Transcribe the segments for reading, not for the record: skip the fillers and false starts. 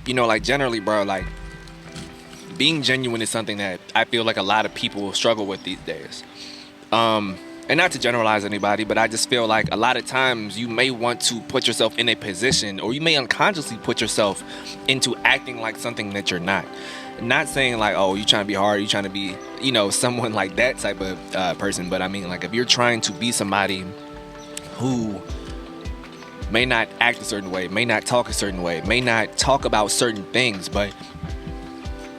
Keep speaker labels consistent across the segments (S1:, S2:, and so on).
S1: like generally, bro, like being genuine is something that I feel like a lot of people struggle with these days. And not to generalize anybody, but I just feel like a lot of times you may want to put yourself in a position, or you may unconsciously put yourself into acting like something that you're not. Not saying like, oh, you trying to be hard, you trying to be, someone like that type of person. But I mean, like, if you're trying to be somebody who may not act a certain way, may not talk a certain way, may not talk about certain things, but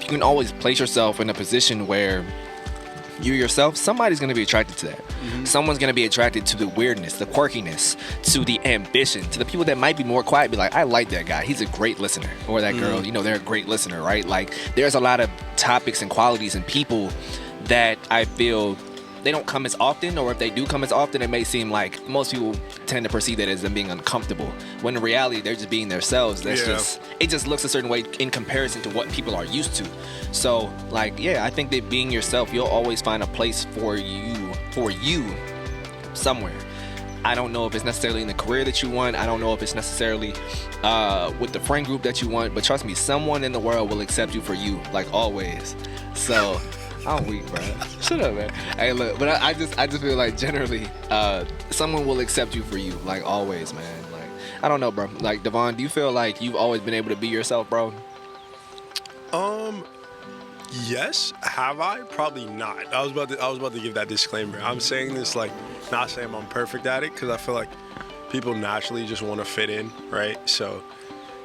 S1: you can always place yourself in a position where you yourself, somebody's going to be attracted to that. Someone's going to be attracted to the weirdness, the quirkiness, to the ambition, to the people that might be more quiet, be like, I like that guy, he's a great listener, or that girl, they're a great listener, right? Like, there's a lot of topics and qualities and people that I feel they don't come as often, or if they do come as often, it may seem like most people tend to perceive that as them being uncomfortable, when in reality they're just being themselves. It just looks a certain way in comparison to what people are used to. So like, yeah, I think that being yourself, you'll always find a place for you somewhere. I don't know if it's necessarily in the career that you want. I don't know if it's necessarily with the friend group that you want, but trust me, someone in the world will accept you for you, like always. So I'm weak, bro. Shut up, man. Hey, look, but I just feel like generally, someone will accept you for you, like always, man. Like, I don't know, bro. Like, DeVaun, do you feel like you've always been able to be yourself, bro?
S2: Yes. Have I? Probably not. I was about to give that disclaimer. I'm saying this like, not saying I'm perfect at it, because I feel like people naturally just want to fit in, right? So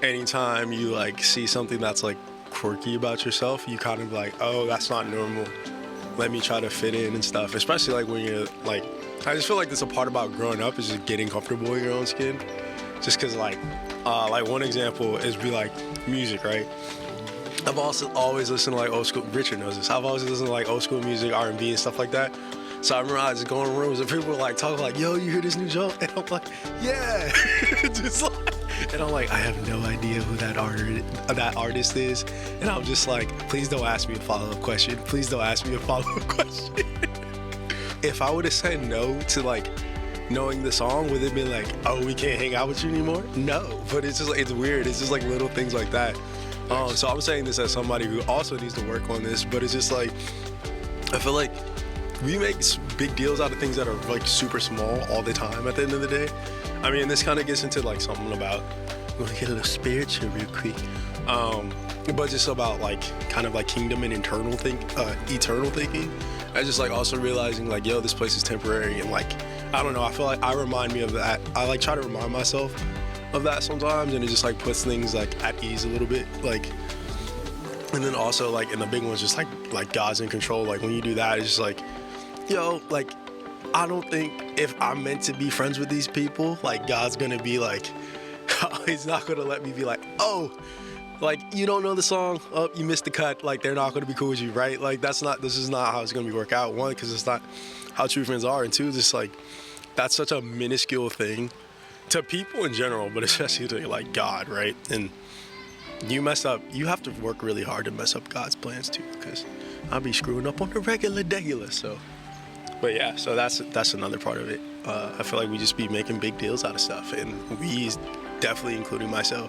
S2: anytime you like see something that's like quirky about yourself, you kind of like, oh, that's not normal, let me try to fit in and stuff. Especially like when you're like, I just feel like there's a part about growing up is just getting comfortable in your own skin. Just because like one example is be like music, right? I've also always listened to like old school, Richard knows this, I've always listened to like old school music, R&B and stuff like that. So I remember I was going in rooms and people were like talking like, yo, you hear this new joke? And I'm like, yeah. Just like, and I'm like, I have no idea who that artist is. And I'm just like, please don't ask me a follow-up question. Please don't ask me a follow-up question. If I would have said no to like knowing the song, would it be like, oh, we can't hang out with you anymore? No, but it's just like, it's weird. It's just like little things like that. So I'm saying this as somebody who also needs to work on this, but it's just like, I feel like we make big deals out of things that are like super small all the time at the end of the day. I mean, this kind of gets into like something about, I'm gonna get a little spiritual real quick, but just about like kind of like kingdom and eternal thinking. I just like also realizing like, yo, this place is temporary, and like, I don't know, I feel like I remind me of that. I like try to remind myself of that sometimes, and it just like puts things like at ease a little bit, like. And then also like, and the big one's just like God's in control. Like when you do that, it's just like, yo, like, I don't think if I'm meant to be friends with these people, like God's gonna be like, he's not gonna let me be like, oh, like, you don't know the song, oh, you missed the cut, like they're not gonna be cool with you, right? Like this is not how it's gonna be work out. One, because it's not how true friends are, and two, just like, that's such a minuscule thing to people in general, but especially to like God, right? And you mess up, you have to work really hard to mess up God's plans too, because I'll be screwing up on the regular. So, but yeah, so that's another part of it. I feel like we just be making big deals out of stuff, and we, definitely including myself.